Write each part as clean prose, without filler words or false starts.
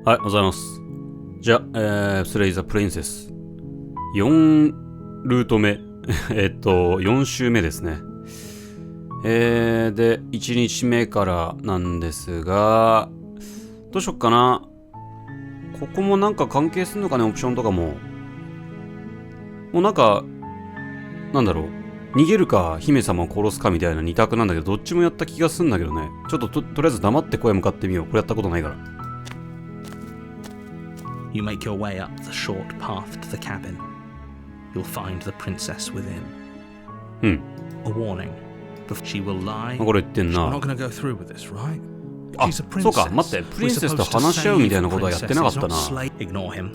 はい、おはようございます。じゃあ、スレイザープリンセス。4ルート目。4週目ですね。で、1日目からなんですが、どうしよっかな。ここもなんか関係するのかね、オプションとかも。もうなんか、なんだろう。逃げるか、姫様を殺すかみたいな2択なんだけど、どっちもやった気がするんだけどね。ちょっと とりあえず黙って声向かってみよう。これやったことないから。You make your way up the short path to the cabin. You'll find the princess within. A warning. She will lie. これ言ってんな。 She's not gonna go through with this, right? あ、そうか、待って、プリンセスと話し合うみたいなことはやってなかったな。Ignore him.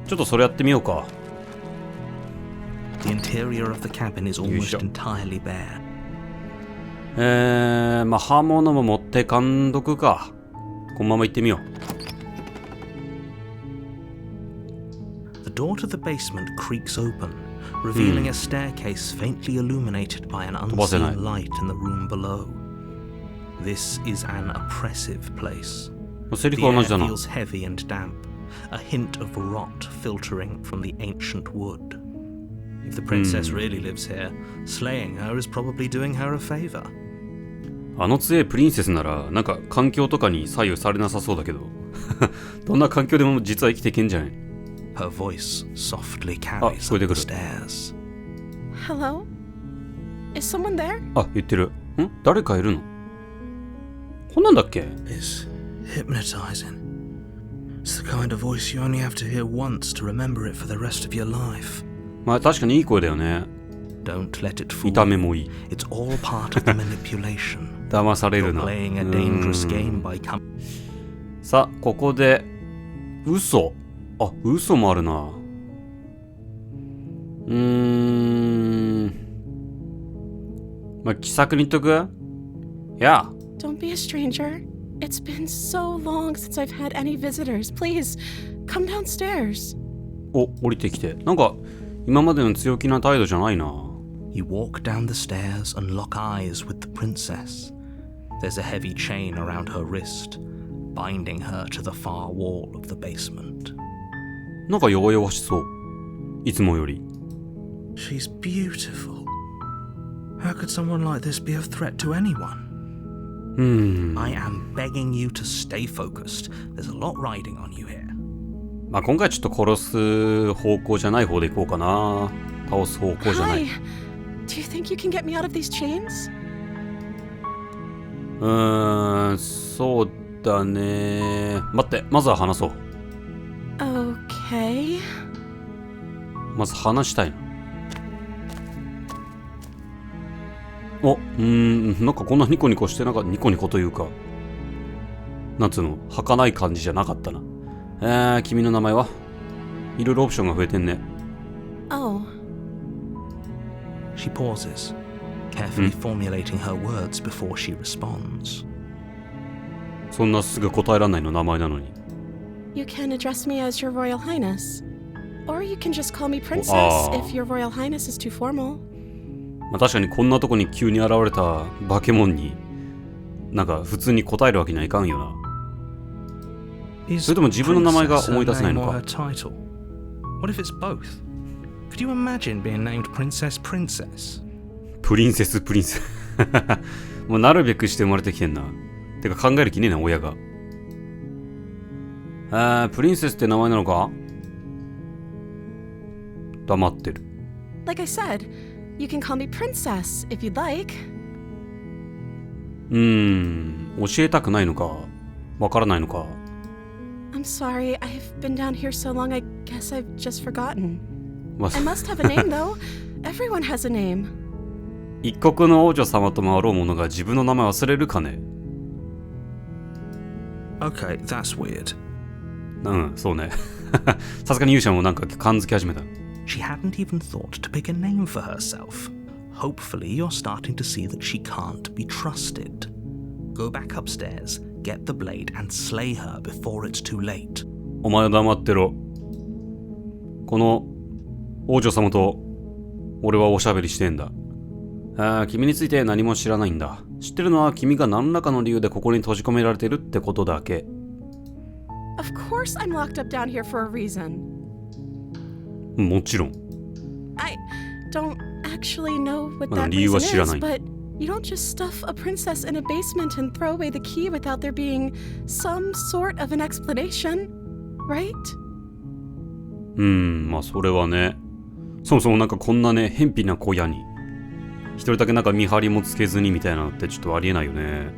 ちょっとそれやってみようか。The interior of the cabin is almost entirely bare. まあ刃物も持ってかんどくか。このまま行ってみよう。The door to the basement creaks open, revealing a staircase faintly illuminated by an unseen light in the room below. This is an oppressive place. The air feels heavy and damp, a hint of rot filtering from the ancient wood. If the princess really lives here, slaying her is probably doing her a favor. あの強いプリンセスなら、なんか環境とかに左右されなさそうだけど。どんな環境でも実は生きていけんじゃない。Her voice softly carries up the stairs. Hello? Is someone there? あ、言ってる。ん？誰かいるの？こんなんだっけ？ It's hypnotizing. It's the kind of voice you only have to hear once to remember it for the rest of your life. まあ確かにいい声だよね。Don't let it fool. 見た目もいい。It's all part of the manipulation. 騙されるな。Playing a dangerous game by さあ、ここで嘘。あ、嘘もあるな。まあ、気さくに言っとく？ Yeah. Don't be a stranger. It's been so long since I've had any visitors. Please, come downstairs. お、降りてきて。なんか、今までの強気な態度じゃないな。You walk down the stairs and lock eyes with the princess. There's a heavy chain around her wrist, binding her to the far wall of the basement. なんか弱々しそう。いつもより。She's beautiful. How could someone like this be a threat to anyone? I am begging you to stay focused. There's a lot riding on you here. まあ今回ちょっと殺す方向じゃない方でいこうかな。倒す方向じゃない。Hi. Do you think you can get me out of these chains? そうだね。待って、まずは話そう。Okay. まず話したいな。お、なんかこんなニコニコしてなんかニコニコというか、なんつうの、儚い感じじゃなかったな。君の名前はいろいろオプションが増えてんね。Oh. She pauses, carefully formulating her words before she responds. そんなすぐ答えられないの名前なのに。You can address me as Your Royal Highness. Or you can just call me Princess if Your Royal Highness is too formal. まあ確かにこんなとこに急に現れた化け物になんか普通に答えるわけにはいかんよな。それとも自分の名前が思い出せないのか。 What if it's both? Could you imagine being named Princess Princess? プリンセスプリンセスもうなるべくして生まれてきてんな。てか考える気ねえな親が。プリンセスって名前なのか？黙ってる。 Like I said, you can call me Princess if you'd like. 教えたくないのかわからないのか。 I'm sorry, I've been down here so long, I guess I've just forgotten. I must have a name though. Everyone has a name. 一国の王女様と回ろう者が自分の名前忘れるかね。 Okay, that's weird. そうね。さすがに勇者もなんか感づき始めた。 She hadn't even thought to pick a name for herself. Hopefully you're starting to see that she can't be trusted. Go back upstairs, get the blade and slay her before it's too late. お前は黙ってろ。この王女様と俺はおしゃべりしてんだ。君について何も知らないんだ。知ってるのは君が何らかの理由でここに閉じ込められてるってことだけ。Of course I'm locked up down here for a reason. もちろん。I don't actually know what まだ that 理由は reason 知ら is, ない。but you don't just stuff a princess in a basement and throw away the key without there being some sort of an explanation, right? まあそれはね。そもそもなんかこんなね、偏僻な小屋に一人だけなんか見張りもつけずにみたいなのってちょっとありえないよね。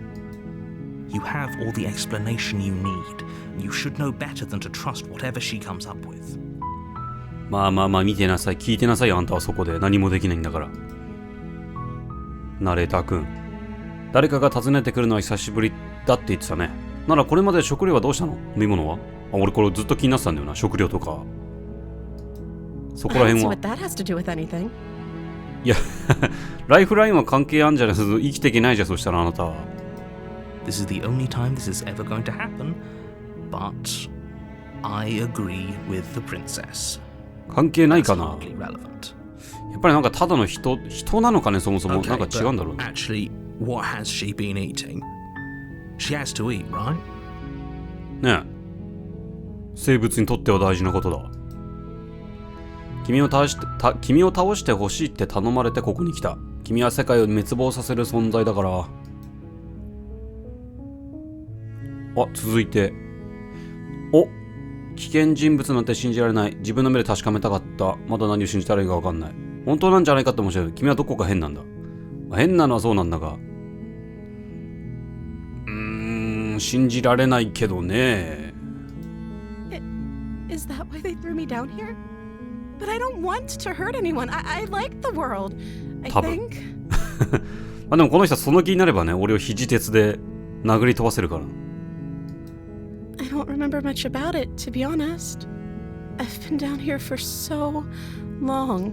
You have all the explanation you need. You should know better than to trust whatever she comes up with. まあ見てなさい、聞いてなさいよ、あんたはそこで何もできないんだから。ナレーターくん、誰かが訪ねてくるのは久しぶりだって言ってたね。ならこれまで食料はどうしたの？飲み物は？俺これずっと気になってたんだよな、食料とか。そこら辺は。いや、ライフラインは関係あるんじゃない？生きていけないじゃん、そしたらあなたは。This is the only time this is ever going to happen, but I agree with the princess. 関係ないかな。 That's hardly relevant. やっぱりなんかただの人なのかね、そもそも。 Okay, なんか違うんだろうね。Actually, what has she been eating? She has to eat, right? ねえ、生物にとっては大事なことだ。君を倒してほしいって頼まれてここに来た。君は世界を滅亡させる存在だから。続いて。危険人物なんて信じられない。自分の目で確かめたかった。まだ何を信じたらいいか分かんない。本当なんじゃないかって思っちゃう。君はどこか変なんだ。変なのはそうなんだが。信じられないけどね。Is that why they threw me down here? But I don't want to hurt anyone. I like the world. I think. まあでもこの人はその気になればね、俺を肘鉄で殴り飛ばせるから。I don't remember much about it, to be honest. I've been down here for so long.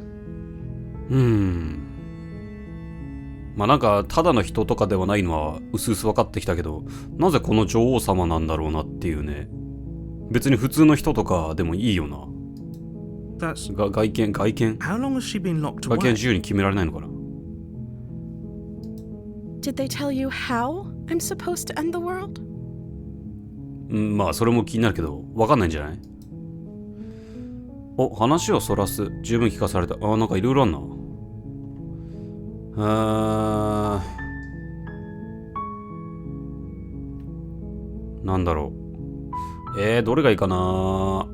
まあなんかただの人とかではないのは薄々分かってきたけど、なぜこの女王様なんだろうなっていうね。別に普通の人とかでもいいよな。外見 How long has she been locked 外見 away? 自由に決められないのかな。 Did they tell you how I'm supposed to end the world? まあそれも気になるけど分かんないんじゃない？話をそらす。十分聞かされた。なんかいろいろあんな。なんだろう。どれがいいかな。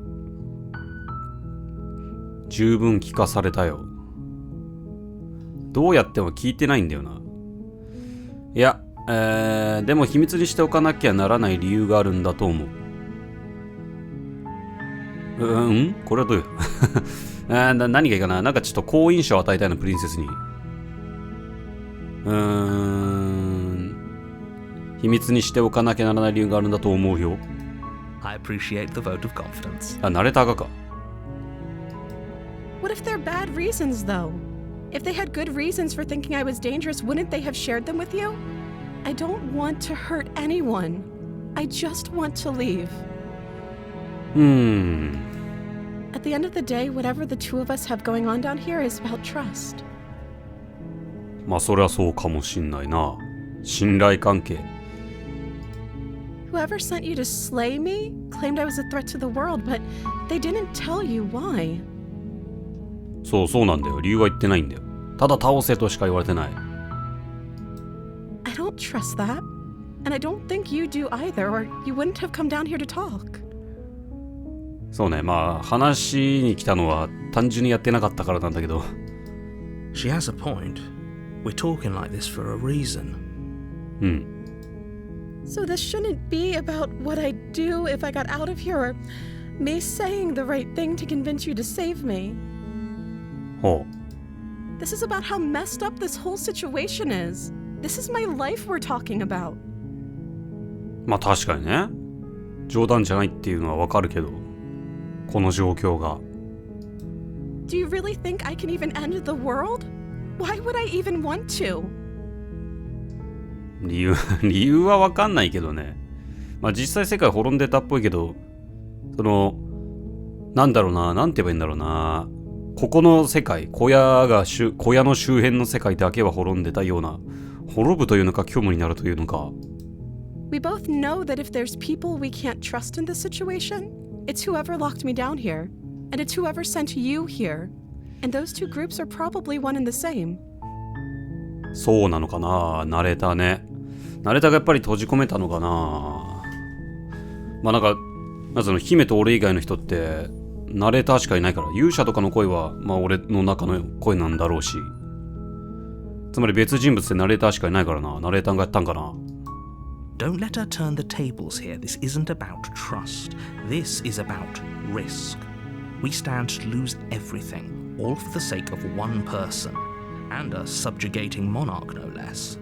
十分聞かされたよ。どうやっても聞いてないんだよな。いや、でも秘密にしておかなきゃならない理由があるんだと思う。これはどういう何がいいかな。なんかちょっと好印象を与えたいな、プリンセスに。秘密にしておかなきゃならない理由があるんだと思うよ。I appreciate the vote of confidence. ナレーターがか。What if they're bad reasons, though? If they had good reasons for thinking I was dangerous, wouldn't they have shared them with you? I don't want to hurt anyone. I just want to leave. At the end of the day, whatever the two of us have going on down here is about trust. まあそれはそうかもしんないな。信頼関係。Whoever sent you to slay me claimed I was a threat to the world, but they didn't tell you why. そうなんだよ。理由は言ってないんだよ。ただ倒せとしか言われてない。I don't trust that. And I don't think you do either, or you wouldn't have come down here to talk. そうね、まあ話に来たのは単純にやってなかったからなんだけど。She has a point. We're talking like this for a reason. So this shouldn't be about what I'd do if I got out of here, or me saying the right thing to convince you to save me. This is about how messed up this whole situation is. This is my life we're talking about. まあ確かにね。冗談じゃないっていうのはわかるけど、この状況が。Do you really think I can even end the world? Why would I even want to? 理由はわかんないけどね。まあ実際世界滅んでたっぽいけど、なんだろうな、なんて言えばいいんだろうな。ここの世界、小屋の周辺の世界だけは滅んでたような、滅ぶというのか虚無になるというのか、We both know that if there's people we can't trust in this situation, it's whoever locked me down here, and it's whoever sent you here. And those two groups are probably one and the same. そうなのかな、ナレーターね。ナレーターがやっぱり閉じ込めたのかな。まあなんか、その姫と俺以外の人ってナレーターしかいないから、勇者とかの声はまあ俺の中の声なんだろうし、つまり別人物でナレーターしかいないからな。ナレーターがやったんかな。Don't let her turn the tables here. This isn't about trust. This is about risk. We stand to lose everything, all for the sake of one person, and a subjugating monarch, no less.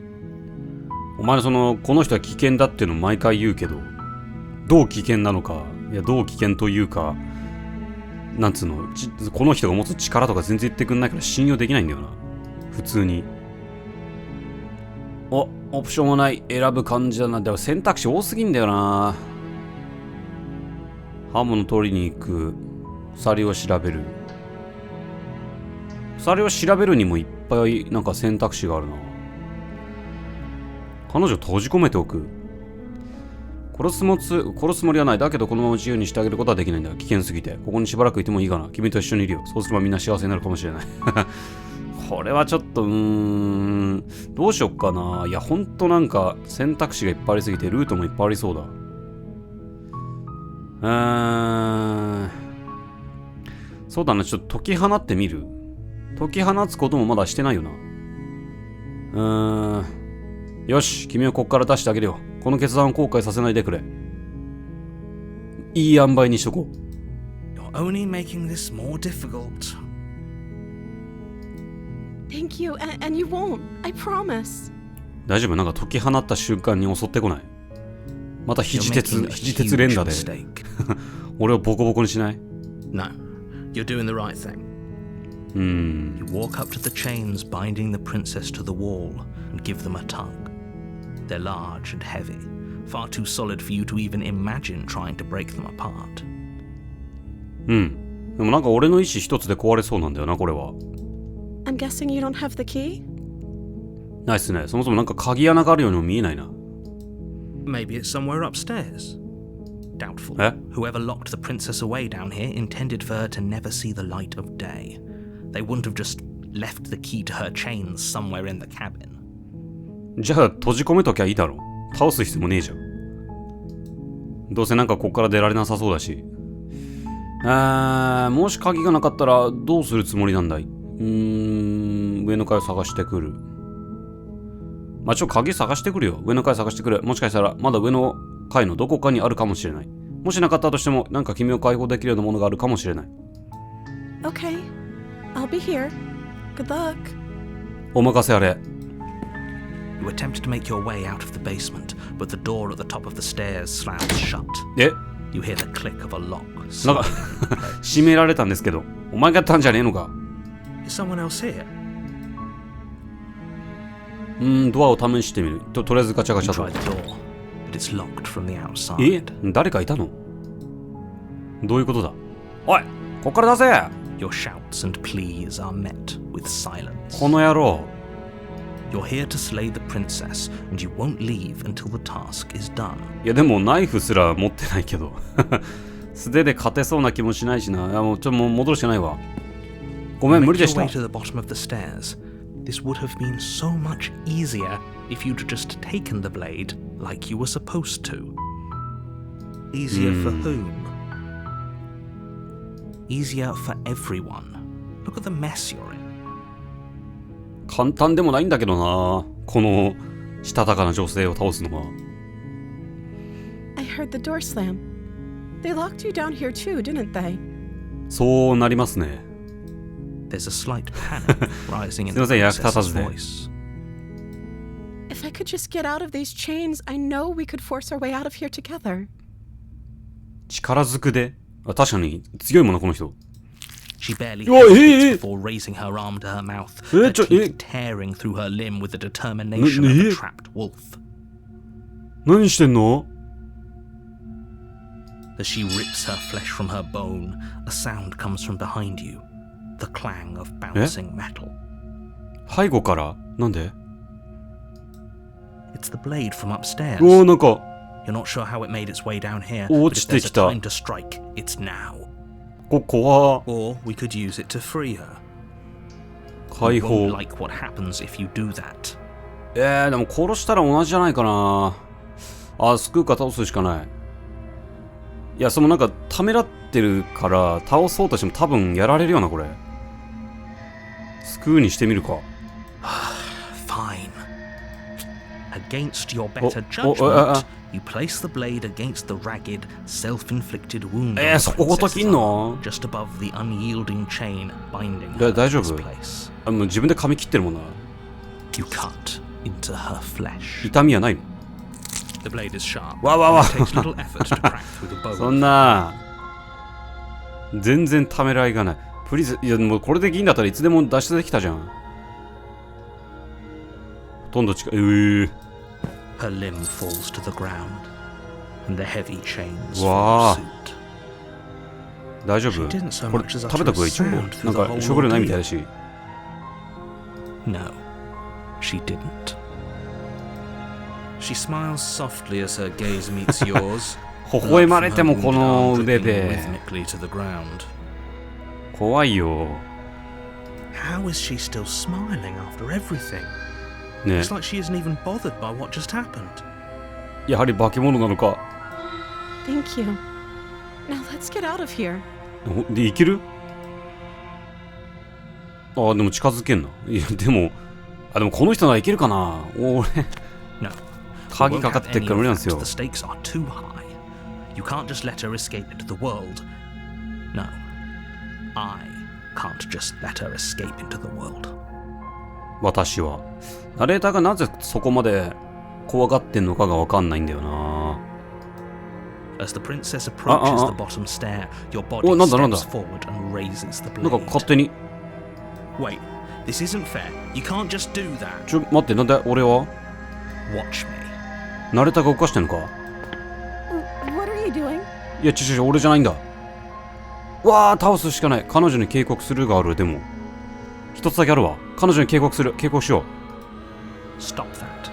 お前のこの人は危険だっていうのを毎回言うけど、どう危険なのか、いやどう危険というか、なんつうの、この人が持つ力とか全然言ってくんないから信用できないんだよな。普通に。オプションもない、選ぶ感じだな。でも選択肢多すぎんだよな。刃物取りに行く、鎖を調べる。鎖を調べるにもいっぱいなんか選択肢があるな。彼女を閉じ込めておく。殺すつもりはない。だけどこのまま自由にしてあげることはできないんだ。危険すぎて。ここにしばらくいてもいいかな。君と一緒にいるよ。そうすればみんな幸せになるかもしれない。これはちょっとどうしよっかな。いやほんとなんか選択肢がいっぱいありすぎてルートもいっぱいありそうだ。そうだな。ちょっと解き放ってみる。解き放つこともまだしてないよな。よし、君をここから出してあげるよ。この決断を後悔させないでくれ。いい塩梅にしとこう。 You're only making this more difficult. Thank you, and you won't. I promise. 大丈夫？なんか解き放った瞬間に襲ってこない？また肘鉄連打で俺をボコボコにしない？ No, you're doing the right thing. You walk up to the chains binding the princess to the wall and give them a tug. They're large and heavy, far too solid for you to even imagine trying to break them apart. でもなんか俺の意志一つで壊れそうなんだよな、これは。I'm guessing you don't have the key? ないっすね。そもそもなんか鍵穴があるようにも見えないな。Maybe it's somewhere upstairs. Doubtful. え？ Whoever locked the princess away down here intended for her to never see the light of day. They wouldn't have just left the key to her chains somewhere in the cabin. じゃあ閉じ込めときゃいいだろ。倒す必要もねえじゃん。どうせなんかこっから出られなさそうだし。もし鍵がなかったらどうするつもりなんだい？上の階を探してくる。まあ、鍵探してくるよ。上の階探してくる。もしかしたらまだ上の階のどこかにあるかもしれない。もしなかったとしてもなんか君を解放できるようなものがあるかもしれない。Okay, I'll be here. Good luck. お任せあれ。You attempt to make your way out of the basement, but the door at the top of the stairs slams shut. え？ You hear the click of a lock. なんか閉められたんですけど、お前がやったんじゃねえのか？ Is someone else here? ドアを試してみる。とりあえずガチャガチ You ャ try と。 the door, but it's locked from the え？ outside. 誰かいたの？どういうことだ？おい、こっから出せ！ Your shouts and pleas are met with silence. この野郎。You're here to slay the princess, and you won't leave until the task is done. いやでもナイフすら持ってないけど素手で勝てそうな気もしないしな。もう戻るしかないわ。ごめん、無理でした。 Make your way to the bottom of the stairs. This would have been so much easier if you'd just taken the blade like you were supposed to. Easier for whom? Easier for everyone. Look at the mess you're in. 簡単でもないんだけどな、このしたたかな女性を倒すのは。 I heard the door slam. They locked you down here too, didn't they? そうなりますね。 There's a slight panic rising in the すいません、役立た princess's ずで。 voice. If I could just get out of these chains, I know we could force our way out of here together. 力ずくで。確かに強いものこの人。 She barely Oh, hesitates before raising her arm to her mouth, her teeth tearing through her limb with the determination of a trapped wolf. 何してんの？ As she rips her flesh from her bone, a sound comes from behind you, the clang of bouncing metal. 背後から？なんで？ It's the blade from upstairs. おー、なんか You're not sure how it made its way down here, 落 but ち if て there's き a た。 time to strike, it's now. 怖っ。 Or we could use it to free her. 解 You 放。 won't like what happens if you do that. でも殺したら同じじゃないかな。あ、救うか倒すしかない。いや、なんかためらってるから倒そうとしても多分やられるよな、これ。救うにしてみるか。Fine. Against your better judgment, you place the blade against the ragged, self-inflicted wound on the そこごと princess's 切んの arm, just above the unyielding chain binding her 大 to 丈 this 夫 place. もう自分で髪切ってるもんな。 You cut into her flesh. 痛みはないの The blade is sharp. わわわ It takes little effort to crack through the bone. そんな全然ためらいがない。プリズ、いやもうこれで銀だったらいつでも脱出できたじゃん。ほとんど近い。Her limb falls to the ground, and the heavy chains わ follow あ suit. 大丈夫 She didn't so これ much as 食べた方がいい。 utter a な sound ん through the か whole 食料ないみたい ordeal. だし。 No, she didn't. She smiles softly as her gaze meets yours. 微笑まれてもこの腕 Dripping で rhythmically to the ground. 怖いよ。 How is she still smiling after everything? ね It's like she isn't even bothered by what just happened. やはり化け物なのか。 Thank you. Now let's get out of here. で、いける？あ、でも近づけんな。いや、でもこの人ならいけるかな。俺、 No. 鍵かかってっから無理なんですよ。 The stakes are too high. You can't just let her escape into the world. No. I can't just let her escape into the world. 私は。ナレーターがなぜそこまで怖がってんのかがわかんないんだよな。 As the princess approaches the bottom stair, your body お、なんだなんだ。 steps forward and raises the なんか blade. 勝手に。 Wait, this isn't fair. You can't just do that. 待って、なんで俺は Watch me. ナレーターが動かしてんのか。 What are you doing? いや、俺じゃないんだ。わあ、倒すしかない。彼女に警告するがある。でも一つだけあるわ。彼女に警告する。警告しよう。 Stop that.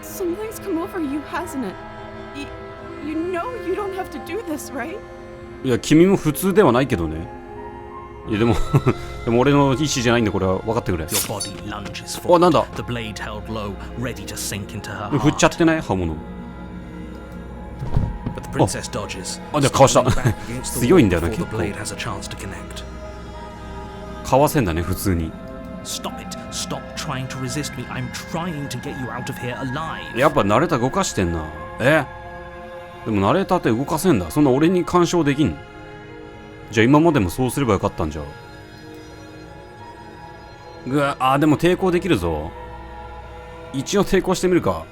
Something's come over you, hasn't it? You know you don't have to do this, right? いや、君も普通ではないけどね。いや、でもでも俺の意思じゃないんで、これは分かってくれ。 Your body lunges お、なん forward. だ。 The blade held low, ready to sink into her 振っちゃっ heart. てない刃物。 But the princess dodges. あ、じゃあかわした。 stumbling back against the 強いん wall だよな、 before 結 the 構。 blade has a chance to connect. かわせんだね、普通に。 Stop it. Stop trying to resist me. I'm trying to get you out of here alive. やっぱナレーター動かしてんな。でもナレーターって動かせんだ。そんな俺に干渉できん。じゃあ今までもそうすればよかったんじゃ。でも抵抗できるぞ。一応抵抗してみるか。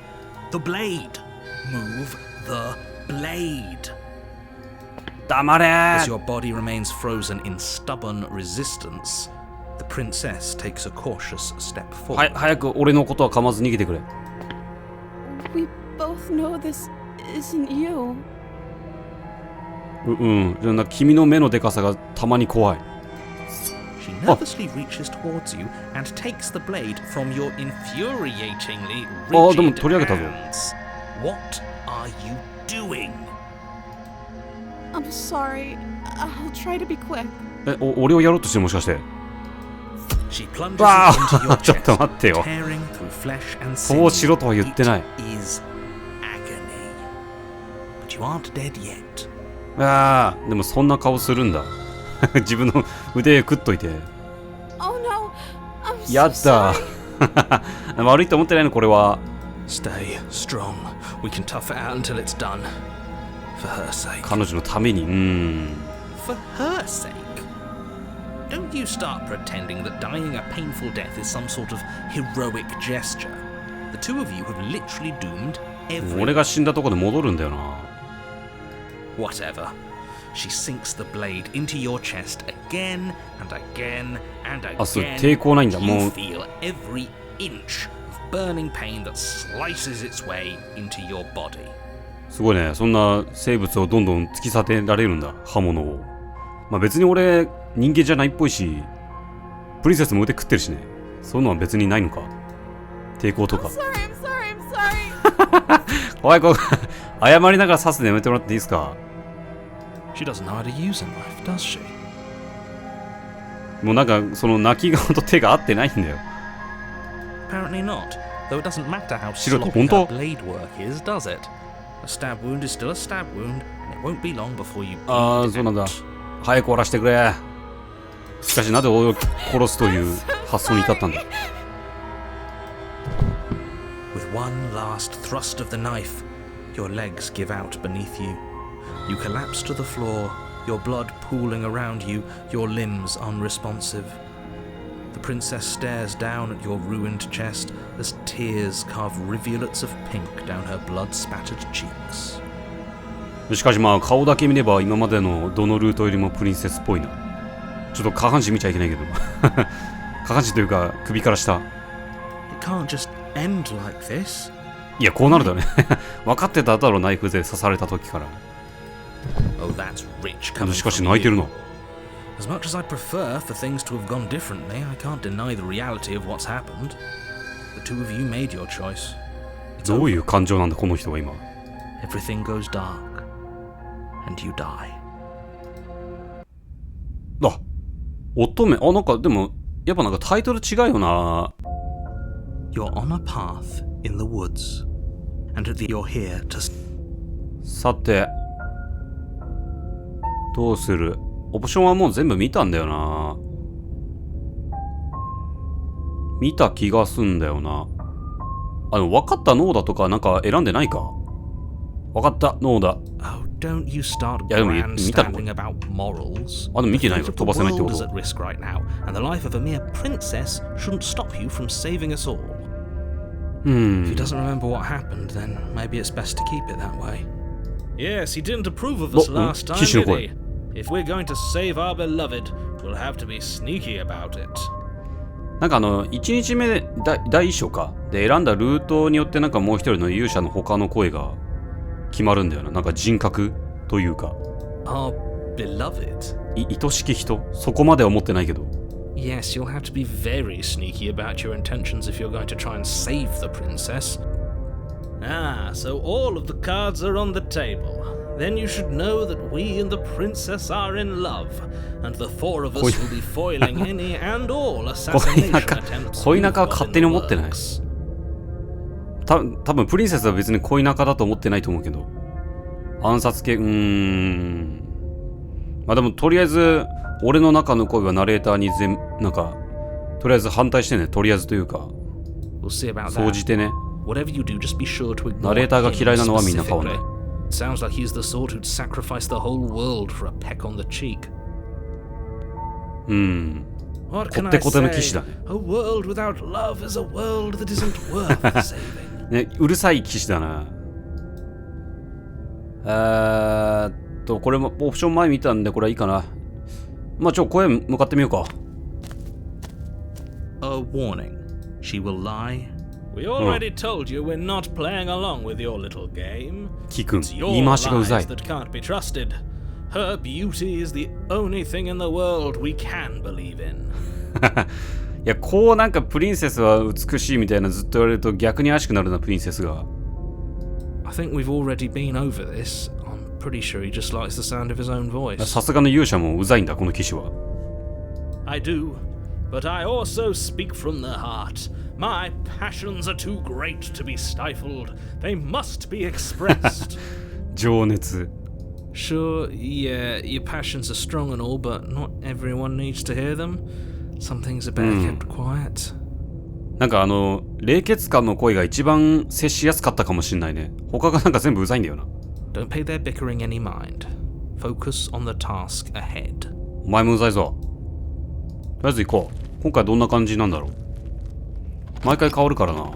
The blade. Move the blade. 黙れ As your body remains frozen in stubborn resistance, the princess takes a cautious step は forward. 早く俺のことは噛まず逃げてくれ。 We both know this isn't you. なんか君の目のでかさがたまに怖い。 She nervously reaches towards you and takes the blade from your infuriatingly でも rigid 取り上げたぞ。 hands. What are you doing? I'm sorry. I'll try to be quick. 俺をやろうとしてるもしかして。 She plunges わ into your あちょっと chest, 待ってよ。 tearing through flesh and そうしろとは言ってない。 It is agony. But you aren't dead yet. でもそんな顔するんだ。自分の腕食っといて。 Oh no. I'm や so っ sorry. た。悪いと思ってないのこれは。 Stay strong. We can tough it out until it's done. For her sake. 彼女のために。For her sake? Don't you start pretending that dying a painful death is some sort of heroic gesture. The two of you have literally doomed 俺 every... が死んだとこで戻るんだよな。 Whatever. She sinks the blade into your chest again and again and あ、そう、 again. 抵抗ないんだ。 You もう feel every inch of burning pain that slices its way into your body. すごいね。そんな生物をどんどん突き立てられるんだ。刃物を。まあ別に俺人間じゃないっぽいし、プリンセスも腕食ってるしね。そういうのは別にないのか。抵抗とか。 I'm sorry. 怖い怖い。謝りながら刺すのやめてもらっていいですか？ She doesn't know how to use a knife, does she? もうなんかその泣き顔と手が合ってないんだよ。Apparently not. Though it doesn't matter how 白と sloppy 本当 that blade work is, does it? A stab wound is still a stab wound, and it won't be long before you あ bleed あ、そうなんだ。 out. 早く終わらせてくれ。しかしなぜ俺を殺すという発想に至ったんだ。With one last thrust of the knife, your legs give out beneath you. You collapse to the floor, your blood pooling around you, your limbs unresponsive. The princess stares down at your ruined chest as tears carve rivulets of pink down her blood-spattered cheeks. しかしまあ顔だけ見れば今までのどのルートよりもプリンセスっぽいな。ちょっと下半身見ちゃいけないけど。下半身というか首から下。It can't just end like this. いやこうなるだね。分かってただろう、ナイフで刺された時から。Oh, that's rich coming しかし from 泣いてる you. な。 As much as I prefer for things to have gone differently, I can't deny the reality of what's happened. The two of you made your choice. It's どう over. いう感情なんだこの人は今。 Everything goes dark, and you die. あ、乙女。あ、なんかでもやっぱなんかタイトル違うよな。 You're on a path in the woods, and you're here to. さてどうする？オプションはもう全部見たんだよな。見た気がすんだよな。あ、でも分かったノーだとかなんか選んでないか。分かったノーだ。 Oh, don't you start いやでも見たの？ grandstanding about morals. あ、でも見てないわ。 The fate 飛ばせないって of こ the world is と。 at risk right now, and the life of a mere princess shouldn't stop you from saving us all. If he doesn't remember what happened, then maybe it's best to keep it that way. Yes, he didn't approve of us last time, did he? If we're going to save our beloved, we'll have to be sneaky about it. なんか1日目で第1章かで選んだルートによってなんかもう一人の勇者の他の声が決まるんだよな。なんか人格というか。 Our beloved? 愛しき人？そこまでは思ってないけど。 Yes, you'll have to be very sneaky about your intentions if you're going to try and save the princess. Ah, so all of the cards are on the table. Then you should know that we and the princess are in love, and the four of us will be foiling any and all assassination attempts. 恋仲は勝手に思ってない。多分プリンセスは別に恋仲だと思ってないと思うけど。暗殺系、まあでもとりあえず俺の中の恋はナレーターになんかとりあえず反対してね。とりあえずというか We'll see about 総 that. じてね。 Whatever you do, just be sure to ignore ナレーターが嫌いなのはみんな him 変わんない。 specifically. Sounds like he's the sort who'd sacrifice the whole world for a peck on the cheek. What こ can っ I てこての騎士 say? だね。 A world without love is a world that isn't worth saving. ね、うるさい騎士だな。これもオプション前見たんでこれはいいかな。まあ声向かってみようか。 A warning. She will lie. We already told you we're not playing along with your little game. キ君、 It's 言い your 回しがうざい lies。that can't be trusted. Her beauty is the only thing in the world we can believe in. いや、こうなんかプリンセスは美しいみたいなずっと言われると逆に怪しくなるな、プリンセスが。I think we've already been over this. I'm pretty sure he just likes the sound of his own voice. さすがの勇者もうざいんだ、この騎士は。I do, but I also speak from the heart. My passions are too great to be stifled. They must be expressed. 情熱。 Sure, yeah, your passions are strong and all, but not everyone needs to hear them. Some things are better kept quiet. なんか冷血感の声が一番接しやすかったかもしんないね。他がなんか全部うざいんだよな。 Don't pay their bickering any mind. Focus on the task ahead. お前もうざいぞ。とりあえず行こう。今回どんな感じなんだろう。毎回変わるからな。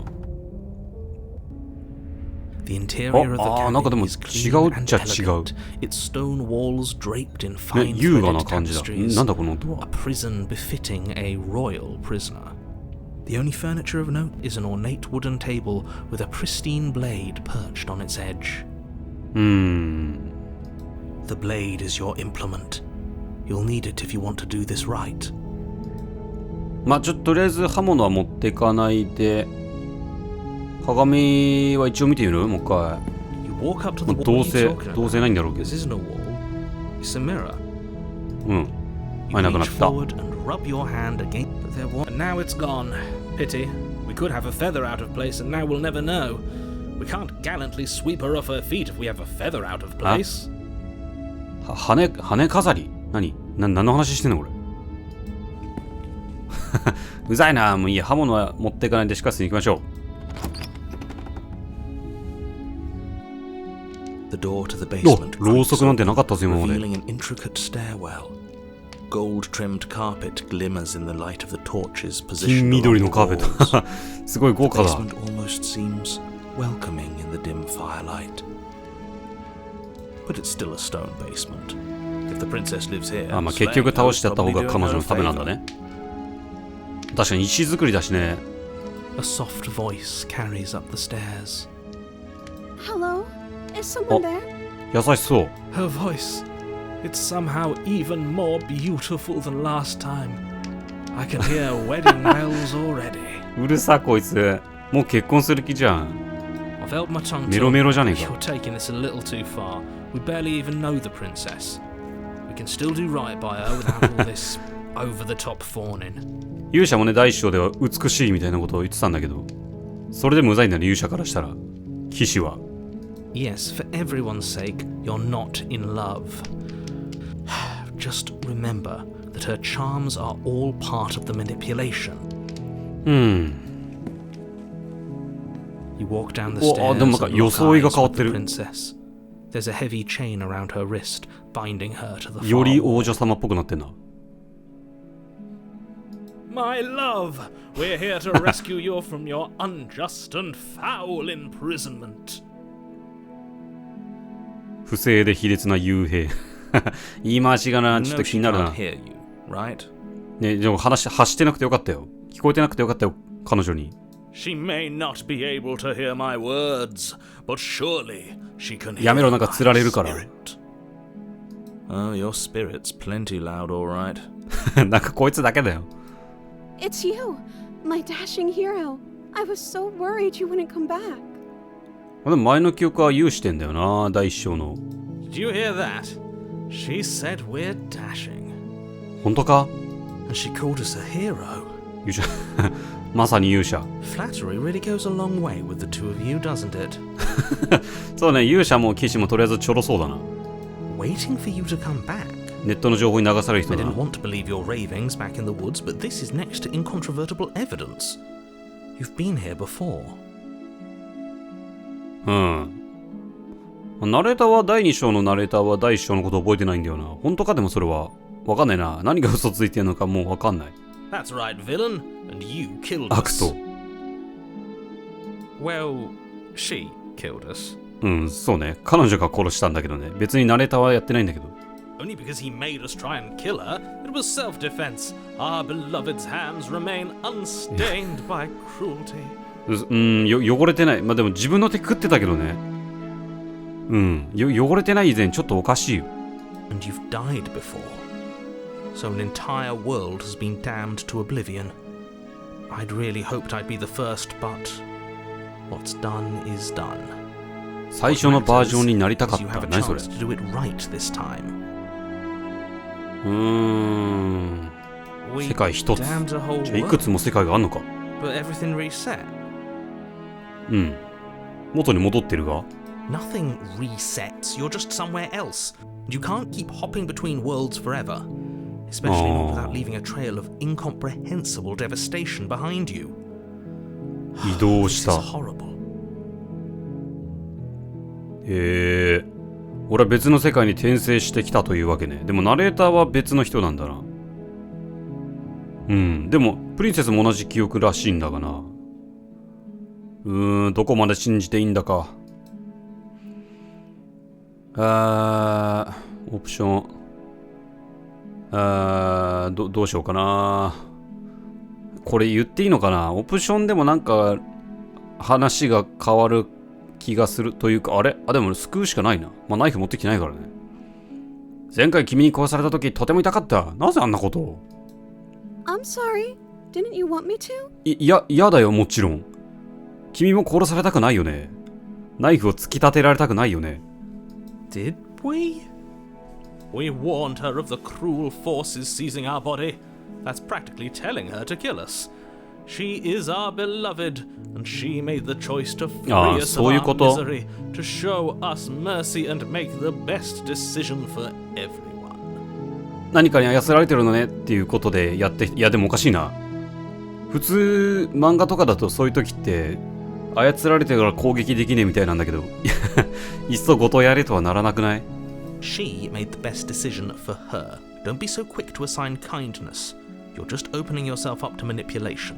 The interior of the なんかで cabin も is 違 clean うっ and ちゃ違う。 elegant, its stone walls draped in ね、 fine 優雅な threaded 感じだ。 tapestries. なんだこの音 A は。 prison befitting a royal prisoner. The only furniture of note is an ornate wooden table with a pristine blade perched on its edge. The blade is your implement. You'll need it if you want to do this right. まあとりあえず刃物は持っていかないで、鏡は一応見てみる？もう一回。walk up to ま the あ wall どう you're せ talking どうせ about. ないんだろうけ This ど。 isn't a wall. It's a mirror. うん。 You はい、なくな reach った。 forward and rub your hand against there. And now it's gone. Pity. We could have a feather out of place, and now we'll never know. We can't gallantly sweep her off her feet if we have a feather out of place. 羽飾り何の話してんのこれ。うざいな。もういいや。刃物は持っていかないで地下室に行きましょ The door to the う。 basement ろうそくなんてなかったぞ今まで。 revealing an intricate stairwell. Gold-trimmed carpet glimmers in the light of the torches 金 positioned 緑 along の the カーペッ walls. ト。すごい豪 The 華だ。 basement almost seems welcoming in the dim firelight. But it's still a stone basement. If the princess lives here, あ、まあ結局倒してやった方が彼女のためなんだね。確かに石造りだしね。A soft voice carries up the stairs. Hello? Is someone there? 優しそう。 Her voice, it's somehow even more beautiful than last time. I can hear wedding bells already. うるさこいつ。もう結婚する気じゃん。 I've held my tongue メロメロじゃねえか。 You're taking this a little too far. We barely even know the princess. We can still do right by her without all this over-the-top fawning. 勇者もね、第一章では美しいみたいなことを言ってたんだけど、それでもうざいんだね、勇者からしたら。騎士は。Yes, for everyone's sake, you're not in love. Just remember that her charms are all part of the manipulation. You walk down the お、 stairs あ、でもなんか and 装い lock が eyes 変わ with って the る。 princess. There's a heavy chain around her wrist, binding her to the よ far り wall. 王女様っぽくなってんな。My love, we're here to rescue you from your unjust and foul imprisonment. 不正で卑劣な幽閉。言い回しがな、ちょっと気になるな。 hear you, right? ね、でも発してなくてよかったよ。聞こえてなくてよかったよ、彼女に。She may not be able to hear my words, but surely she can hear やめろ、なんか釣られるから。 my spirit. Oh, your spirit's plenty loud, all right. なんかこいつだけだよ。It's you, my dashing hero. I was so worried you wouldn't come back. でも前の記憶は有してんだよな、第一章の。 Did you hear that? She said we're dashing. 本当か And she called us a hero. 勇者。まさに勇者。 Flattery really goes a long way with the two of you, doesn't it? そうね、勇者も騎士もとりあえずちょろそうだな。 Waiting for you to come back. ネットの情報に流される人 I だな didn't。want to believe your ravings back in the woods, but this is next to incontrovertible evidence. You've been here before. うん。ナレーターは第2章のナレーターは第1章のこと覚えてないんだよな。本当かでもそれは。わかんないな。何が嘘ついてるのかもうわかんない。 That's right, villain. And you killed 悪 us. 党。 Well, she killed us. うん、そうね。彼女が殺したんだけどね。別にナレーターはやってないんだけど。 Only because he made us try and kill her, it was self-defense. Our beloved's hands remain unstained by cruelty. 汚れてない。まあでも自分の手食ってたけどね。汚れてない以前ちょっとおかしいよ。 And you've died before. So an entire world has been damned to oblivion. I'd really hoped I'd be the first, but what's done is done. 最初のバージョンになりたかっ You た。 have a 何それ chance to do it right this time. 世界一つ。 damned a whole じゃあいくつも世界があんのか。 but everything reset. 元に戻ってるが。 Nothing resets. You're just somewhere else. You can't keep hopping between worlds forever. Especially not without leaving a trail of incomprehensible devastation behind you. 移動 This し is た。 horrible. 俺は別の世界に転生してきたというわけね。でもナレーターは別の人なんだな。でもプリンセスも同じ記憶らしいんだがな。どこまで信じていいんだか。オプション。どうしようかな。これ言っていいのかな。オプションでもなんか話が変わる気がするというか、あれでも救うしかないな。まあナイフ持ってきてないからね。前回君に殺された時とても痛かった。なぜあんなことを。 I'm sorry. Didn't you want me to? 嫌だよ、もちろん。君も殺されたくないよね。ナイフを突き立てられたくないよね。Did we? We warned her of the cruel forces seizing our body. That's practically telling her to kill us. She is our beloved, and she made the choice to free us of our misery, to show us mercy and make the best decision for everyone. 何かに操られてるのねっていうことでやって、いやでもおかしいな。普通漫画とかだとそういう時って操られてるから攻撃できねえみたいなんだけど、いっそごとやれとはならなくない？ She made the best decision for her. Don't be so quick to assign kindness. You're just opening yourself up to manipulation.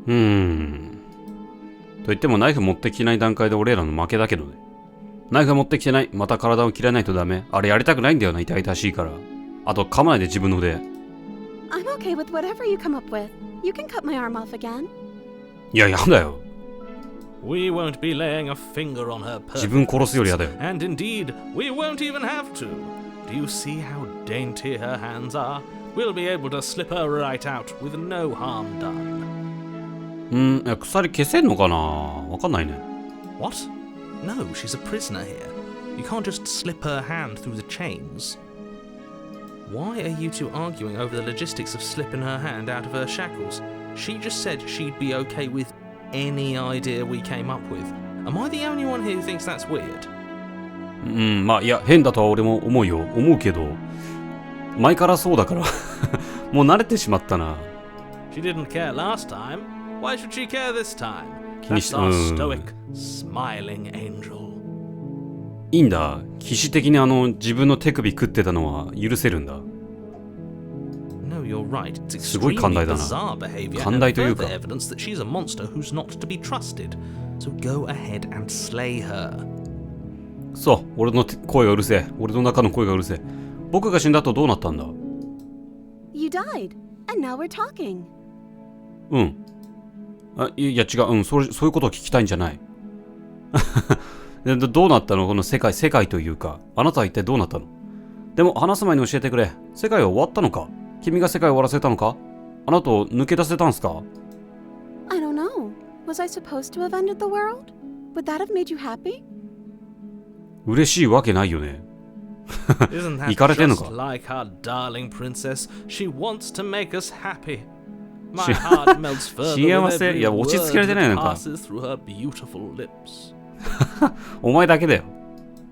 と言ってもナイフ持ってきてない段階で俺らの負けだけどね。ナイフ持ってきてない。また体を切らないとダメ。あれやりたくないんだよな、痛々しいから。あと噛まないで自分の腕。I'm okay with whatever you come up with. You can cut my arm off again. いや、やだよ。We won't be laying a finger on her purpose. 自分殺すよりやだよ。And indeed, we won't even have to. Do you see how dainty her hands are? We'll be able to slip her right out with no harm done. 鎖消せんのかな？わかんないね。What? No, she's a prisoner here. You can't just slip her hand through the chains. Why are you two arguing over the logistics of slipping her hand out of her shackles? She just said she'd be okay with any idea we came up with. Am I the only one here who thinks that's weird? まあいや変だとは俺も思うけど前からそうだからもう慣れてしまったな。 She didn't care last time. Why should she care this time? That's our stoic, smiling angel. いいんだ。騎士的に自分の手首食ってたのは許せるんだ。 No, you're right. It's すごい寛 extremely 大だな。 bizarre behavior 寛 and 大というか further evidence that she's a monster who's not to be trusted. So go ahead and slay her. そう、俺の声がうるせえ。俺の中の声がうるせえ。僕が死んだとどうなったんだ？ You died, and now we're talking. いや違う、そういうことを聞きたいんじゃない。どうなったのこの世界というか、あなたは一体どうなったの？でも話す前に教えてくれ。世界は終わったのか？君が世界を終わらせたのか？あなたを抜け出せたんすか？ I don't know. Was I supposed to have ended the world? Would that have made you happy? 嬉しいわけないよね。Isn't that 行かれてんの just か？ like our darling princess? She wants to make us happy. My heart melts further with every いや落ち着けられてない word なん that か。 passes through her beautiful lips. お前だけだよ。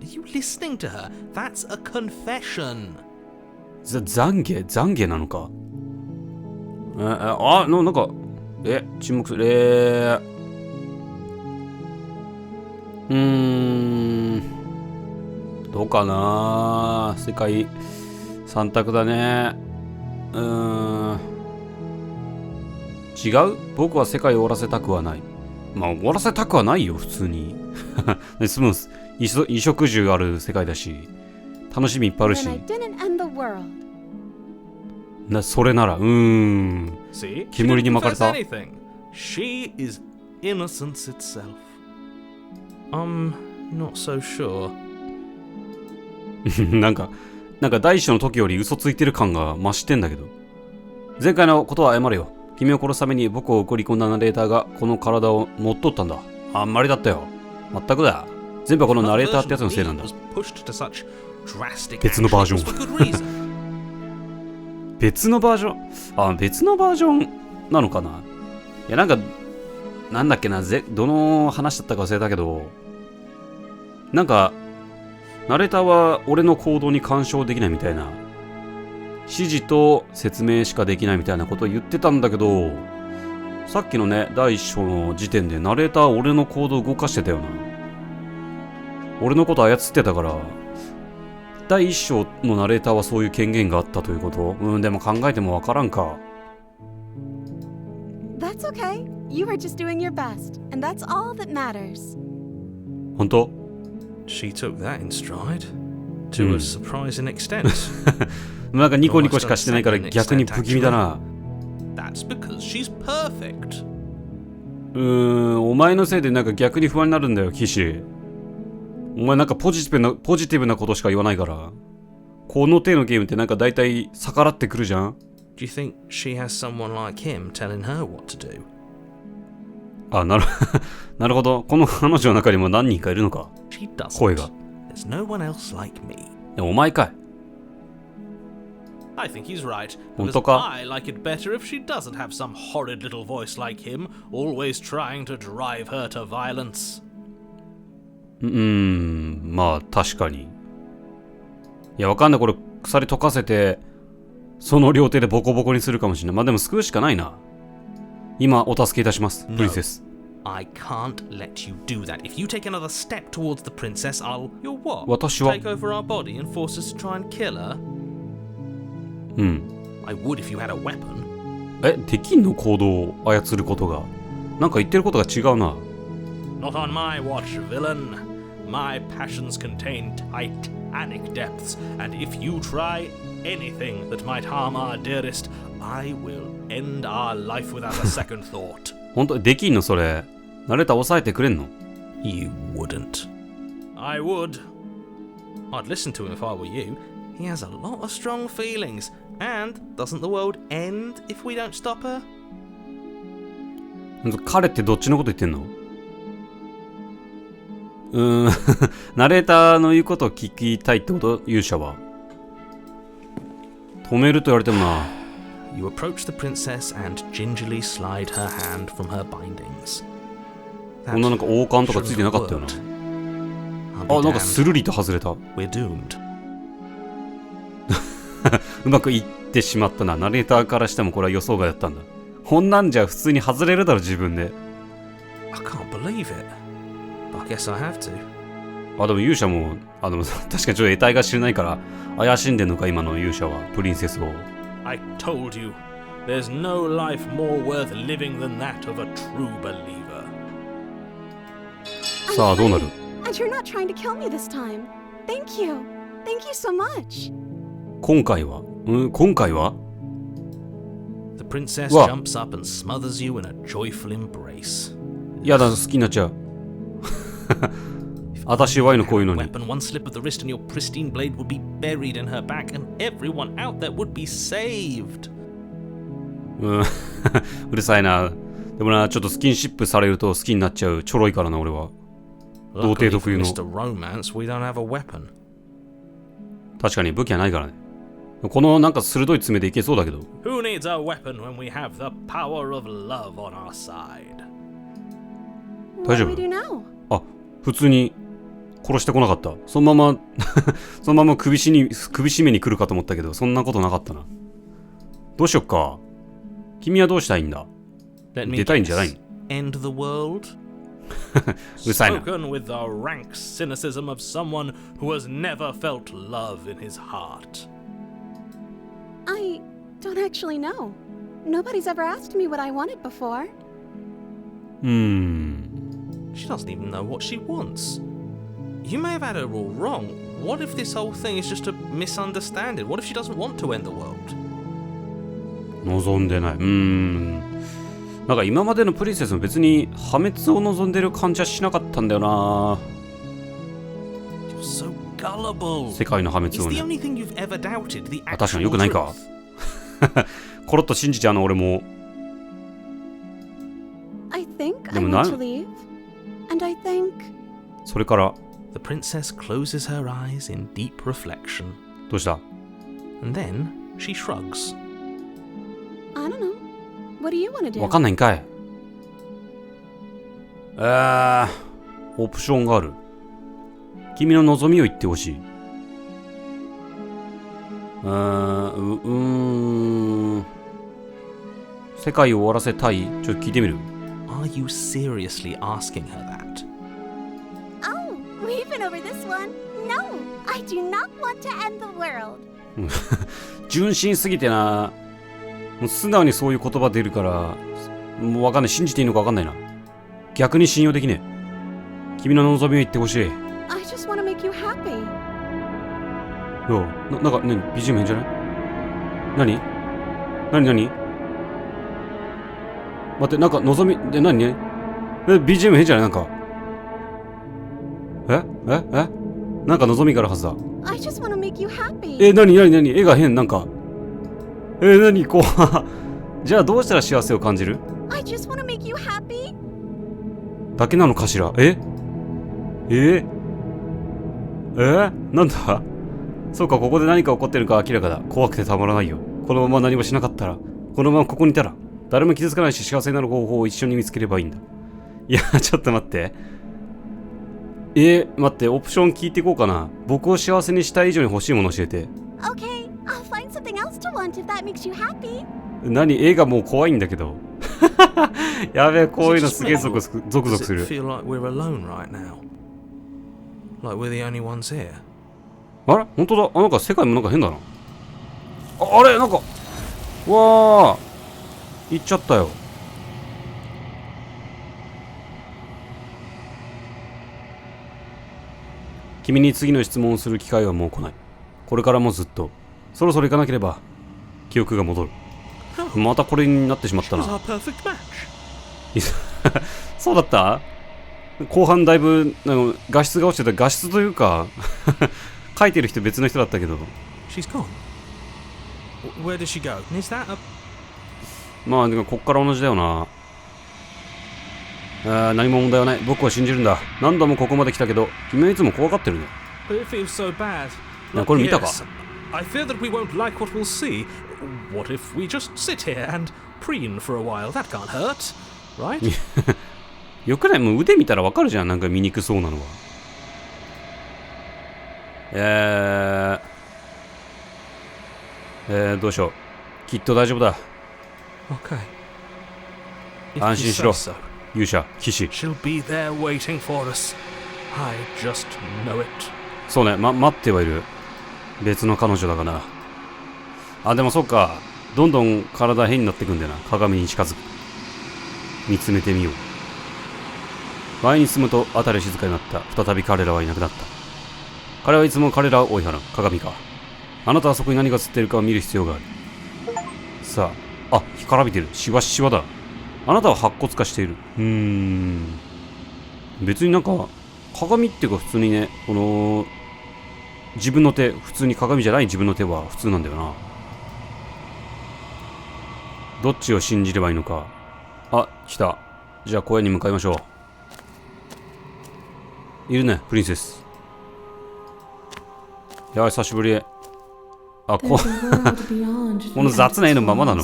Are you listening to her? That's a confession. 懺悔なのか？なんか沈黙する。どうかな。世界3択だね。違う？僕は世界を終わらせたくはない。まあ終わらせたくはないよ普通に。スムース。衣食住ある世界だし楽しみいっぱいあるし。 Then I didn't end the world. それならSee? 煙に巻かれた。 She is innocence itself. I'm not so sure. なんか第一の時より嘘ついてる感が増してんだけど。前回のことは謝れよ。君を殺すために僕を送り込んだナレーターがこの体を乗っ取ったんだ。あんまりだったよ。まったくだ。全部はこのナレーターってやつのせいなんだ。別のバージョン。別のバージョン？別のバージョンなのかな？いやなんだっけな、どの話だったか忘れたけど、ナレーターは俺の行動に干渉できないみたいな、指示と説明しかできないみたいなことを言ってたんだけど、さっきのね、第一章の時点でナレーターは俺の行動を動かしてたよな。俺のこと操ってたから、第一章のナレーターはそういう権限があったということ？でも考えてもわからんか。That's okay. You were just doing your best, and that's all that matters. 本当？ She took that in stride to a surprising extent. ニコニコしかしてないから逆に不気味だな。That's because she's perfect. お前のせいで逆に不安になるんだよ、騎士。お前ポジティブなことしか言わないから。この手のゲームって大体逆らってくるじゃん。 Do you think she has someone like him telling her what to do? あ、なるほど。この彼女の中にも何人かいるのか。 She doesn't. 声が。 There's no one else like me. お前かい。 I think he's right. 本 Because 当か？ I like it better if she doesn't have some horrid little voice like him, always trying to drive her to violence. まあ確かに。いや、わかんない。これ鎖溶かせてその両手でボコボコにするかもしれない。まあでも救うしかないな。今お助けいたします、プリンセス。 I can't let you do that. If you take another step towards the princess, I'll... You'll what? 私は Take over our body and force us to try and kill her? I would if you had a weapon. できんの行動を操ることが。なんか言ってることが違うな。 Not on my watch, villain. My passions contain titanic depths, and if you try anything that might harm our dearest, I will end our life without a second thought. 本当できんのそれ。ナレーター抑えてくれんの？ You wouldn't. I would. I'd listen to him if I were you. He has a lot of strong feelings. And doesn't the world end if we don't stop her? 彼ってどっちのこと言ってんの？ナレーターの言うことを聞きたいってこと？勇者は。止めると言われてもな。You approach the princess and gingerly slide her hand from her bindings. こんななんか王冠とかついてなかったよな。あ、なんかスルリと外れた。We're doomed. うまくいってしまったな。ナレーターからしてもこれは予想外だったんだ。こんなんじゃ普通に外れるだろ自分で。I can't believe it. I guess I have to. でも勇者も、でも確かにちょっと得体が知れないから怪しんでんのか今の勇者はプリンセスを。I told you, there's no life more worth living than that of a true believer. さあどうなる？ And you're not trying to kill me this time. Thank you. Thank you so much. 今回は今回は The princess jumps up and smothers you in a joyful embrace. やだ、好きになっちゃう。私弱いのこういうのに。Weapon, one slip of the wrist and your pristine blade would be buried in her back and everyone out there would be saved. うるさいな。でもな、ちょっとスキンシップされると好きになっちゃう。ちょろいからな、俺は。童貞特有の。Mr. Romance, we don't have a weapon. 確かに武器はないからね。このなんか鋭い爪でいけそうだけど。Who needs a weapon when we have the power of love on our side? 大丈夫？あ、普通に殺してこなかった。そのまま首絞めに来るかと思ったけど、そんなことなかったな。どうしよっか。君はどうしたいんだ？出たいんじゃないの？ End the world? うるさいな。 Spoken with the rank cynicism of someone who has never felt love in his heart. I don't actually know. Nobody's ever asked me what I wanted before. She doesn't even know what she wants. You may have had her all wrong. What if this whole thing is just a misunderstanding? What if she doesn't want to end the world? 望んでない。なんか今までのプリンセスも別に破滅を望んでる感じはしなかったんだよな。You're so gullible. 世界の破滅を It's ね。 the only thing you've ever doubted, the 確かに actual よくないか。コロッと信じちゃうの俺も。I think I でも want to leave. And I think... それから The princess closes her eyes in deep reflection. どうした？ And then she shrugs. I don't know. What do you want to do? わかんないんかい。オプションがある。君の望みを言ってほしい。世界を終わらせたい？ちょっと聞いてみる。Are you seriously asking her that? Oh, we've been over this one. No, I do not want to end the world. 純真すぎてな。もう素直にそういう言葉出るから、もうわかんない。信じていいのかわかんないな。逆に信用できねえ。君の望みを言ってほしい。I just want to make you happy. なんか、ね、BGM 変じゃない？何待って、なんか望み、何BGM 変じゃない？なんか。なんか望みがあるはずだ。I just want to make you happy. 何絵が変、なんか。何こう。じゃあどうしたら幸せを感じる？ I just want to make you happy. だけなのかしら。なんだ。そうか、ここで何か起こってるか明らかだ。怖くてたまらないよ。このまま何もしなかったら、このままここにいたら、誰も傷つかないし幸せになる方法を一緒に見つければいいんだ。いや、ちょっと待って。待って、オプション聞いていこうかな。僕を幸せにしたい以上に欲しいもの教えて。Okay, I'll find something else to want if that makes you happy. 何？映画もう怖いんだけど。やべえ、こういうのすげえゾクゾクする。あれ？本当だ。なんか世界もなんか変だな。あれ？なんか、わー、行っちゃったよ。君に次の質問をする機会はもう来ない。これからもずっと。そろそろ行かなければ記憶が戻る。またこれになってしまったな。そうだった？後半だいぶ画質が落ちてた。画質というか書いてる人別の人だったけど。まあでもこっから同じだよな。何も問題はない。僕は信じるんだ。何度もここまで来たけど、君はいつも怖がってるね。これ見たか？I fear that we won't like what we'll see. What if we just sit here and preen for a while? That can't hurt, right? よくない？もう腕見たらわかるじゃん。なんか醜そうなのは。どうしよう。きっと大丈夫だ。Okay. 安心しろ。勇者、騎士。She'll be there waiting for us. I just know it. そうね、待ってはいる。別の彼女だからな。でもそうか。どんどん体変になってくんだよな。鏡に近づく。見つめてみよう。前に進むと辺り静かになった。再び彼らはいなくなった。彼はいつも彼らを追い払う。鏡か。あなたはそこに何が映っているかを見る必要がある。さあ、干からびてる。しわしわだ。あなたは白骨化している。別になんか、鏡っていうか普通にね、この、自分の手、普通に鏡じゃない自分の手は普通なんだよな。どっちを信じればいいのか。来た。じゃあ公園に向かいましょう。いるね、プリンセス。いや、久しぶり。この雑な絵のままなの。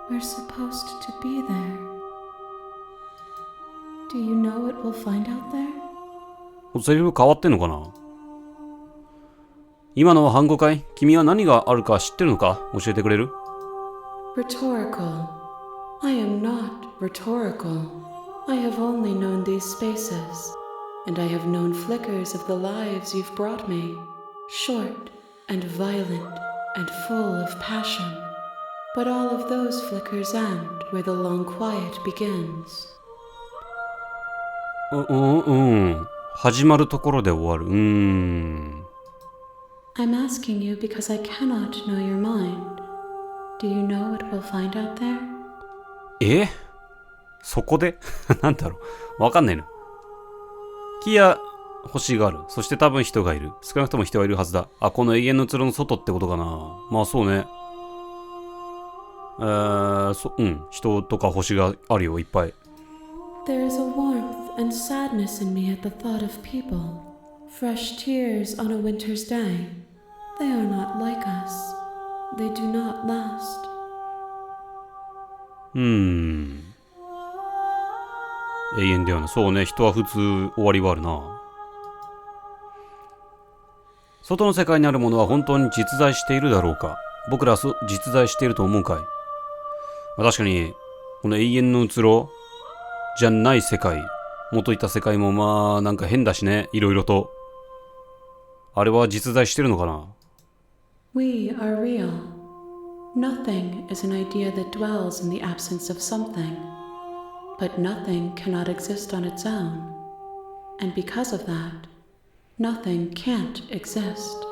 We're supposed to be there. Do you know what we'll find out there? セリフ変わってんのかな？今のは反語かい？君は何があるか知ってるのか？教えてくれる？ Rhetorical. I am not rhetorical. I have only known these spaces, and I have known flickers of the lives you've brought me, short and violent and full of passion.But all of those flickers end where the long quiet begins. 始まるところで終わる。I'm asking you because I cannot know your mind. Do you know what we'll find out there? そこでなんだろう。わかんないな。木や星がある。そして多分人がいる。少なくとも人はいるはずだ。この永遠のうつろの外ってことかな。まあそうね。人とか星があるよ、いっぱい。There is a warmth and sadness in me at the thought of people. Fresh tears on a winter's day. They are not like us. They do not last. 永遠だよな。そうね、人は普通終わりはあるな。外の世界にあるものは本当に実在しているだろうか。僕らは実在していると思うかい？確かに、この永遠のうつろじゃない世界、元いた世界もまあなんか変だしね、いろいろと。あれは実在してるのかな？ We are real. Nothing is an idea that dwells in the absence of something. But nothing cannot exist on its own. And because of that, nothing can't exist.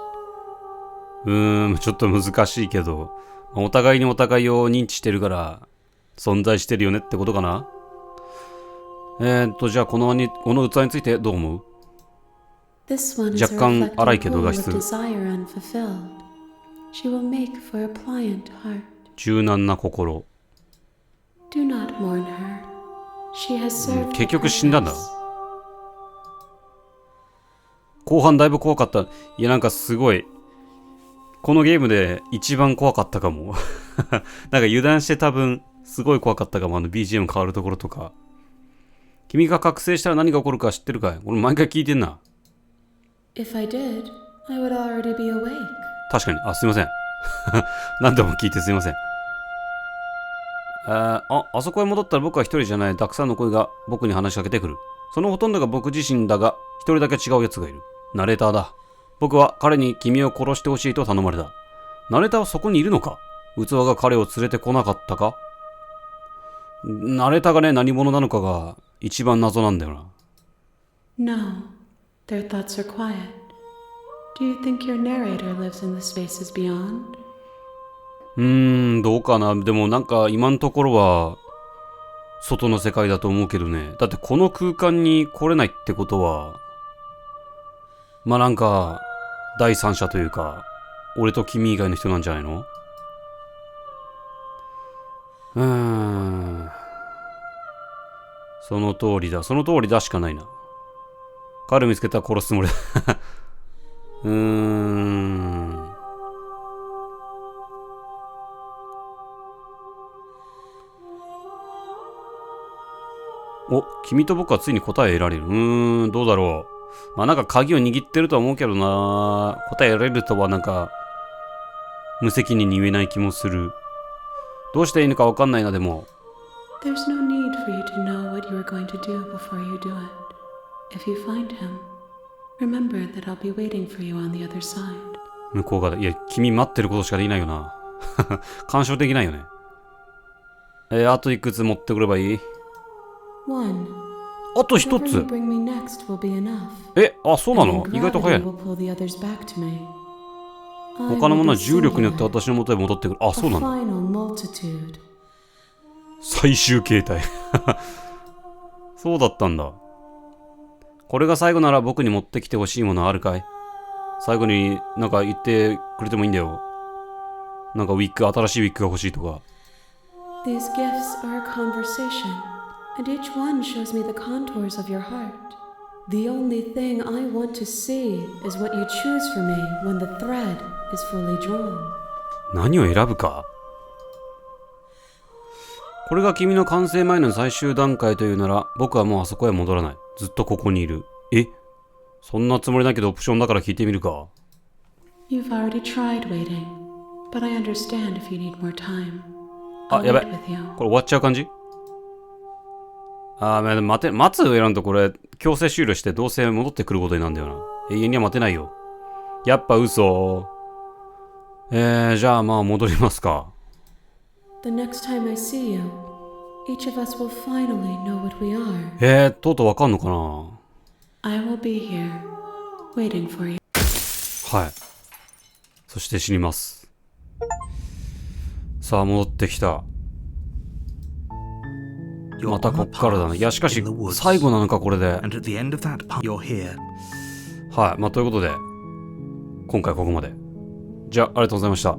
ちょっと難しいけど、お互いにお互いを認知してるから存在してるよねってことかな。じゃあこの器についてどう思う？若干荒いけど画質。柔軟な心。Do not mourn her. She has served 結局死んだんだ。 the purpose. 後半だいぶ怖かった。いや、なんかすごい。このゲームで一番怖かったかも。なんか油断して多分、すごい怖かったかも。BGM 変わるところとか。君が覚醒したら何が起こるか知ってるかい？俺毎回聞いてんな。If I did, I would already be awake. 確かに。あ、すいません。何度も聞いてすいません。あそこへ戻ったら僕は一人じゃない。たくさんの声が僕に話しかけてくる。そのほとんどが僕自身だが、一人だけ違う奴がいる。ナレーターだ。僕は彼に君を殺してほしいと頼まれた。ナレーターはそこにいるのか？器が彼を連れてこなかったか？ナレーターがね、何者なのかが一番謎なんだよな。No, their thoughts are quiet. Do you think your narrator lives in the spaces beyond? どうかな。でもなんか今のところは外の世界だと思うけどね。だってこの空間に来れないってことは、まあなんか第三者というか、俺と君以外の人なんじゃないの？その通りだ。その通りだしかないな。彼見つけたら殺すつもりだ。お、君と僕はついに答え得られる。どうだろう。まあなんか鍵を握ってるとは思うけどな。答え得られるとはなんか無責任に言えない気もする。どうしていいのかわかんないな。でも There's no need for you to know what you are going to do before you do it. If you find him, remember that I'll be waiting for you on the other side. 向こう側だ。いや、君待ってることしかできないよな。干渉できないよね。あといくつ持ってくればいい？ One. あと一 Whatever つ。 you bring me next will be enough. あ、そうなの？ And 意外と gravity 早い。 will pull the others back to me. 他のものは重力によって私の元へ戻ってくる。あ、そうなんだ。 final multitude. 最終形態。そうだったんだ。これが最後なら僕に持ってきてほしいものあるかい？最後になんか言ってくれてもいいんだよ。なんかウィッグ、新しいウィッグが欲しいとか。 These gifts are a conversation, and each one shows me the contours of your heart. The only thing I want to see is what you choose for me when the thread is fully drawn. 何を選ぶか？これが君の完成前の最終段階というなら、僕はもうあそこへ戻らない。ずっとここにいる。そんなつもりだけどオプションだから聞いてみるか。You've already tried waiting, but I understand if you need more time. あ、やばい。これ終わっちゃう感じ？待つを選んとこれ、強制終了してどうせ戻ってくることになるんだよな。永遠には待てないよ。やっぱ嘘。じゃあまあ戻りますか。The next time I see you, each of us will finally know what we are. とうとうわかんのかな？ I will be here, waiting for you. はい。そして死にます。さあ戻ってきた。またこっからだね。いやしかし最後なのかこれで。はい。まあということで今回ここまで。じゃあありがとうございました。